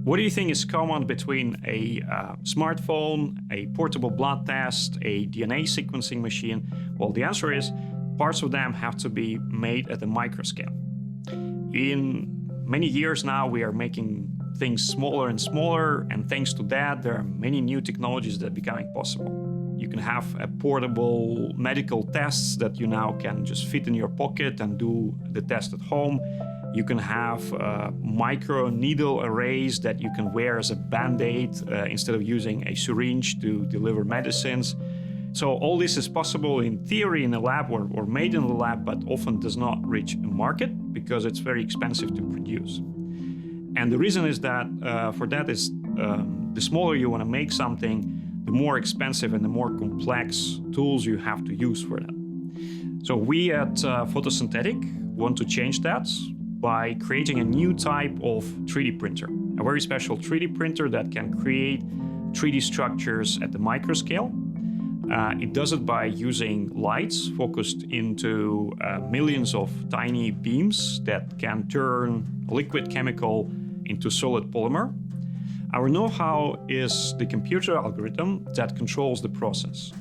What do you think is common between a smartphone, a portable blood test, a DNA sequencing machine? Well, the answer is parts of them have to be made at the microscale. In many years now, we are making things smaller and smaller, and thanks to that, there are many new technologies that are becoming possible. You can have a portable medical tests that you now can just fit in your pocket and do the test at home. You can have micro needle arrays that you can wear as a band-aid instead of using a syringe to deliver medicines. So all this is possible in theory in a lab or made in the lab, but often does not reach a market because it's very expensive to produce. And the reason is that for that is the smaller you want to make something, the more expensive and the more complex tools you have to use for that. So we at Photosynthetic want to change that by creating a new type of 3D printer, a very special 3D printer that can create 3D structures at the microscale. It does it by using lights focused into millions of tiny beams that can turn a liquid chemical into solid polymer. Our know-how is the computer algorithm that controls the process.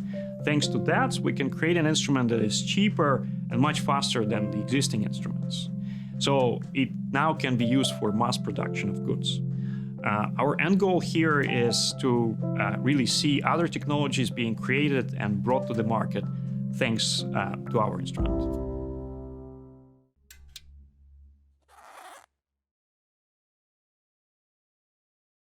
Thanks to that, we can create an instrument that is cheaper and much faster than the existing instruments. So it now can be used for mass production of goods. Our end goal here is to really see other technologies being created and brought to the market thanks to our instrument.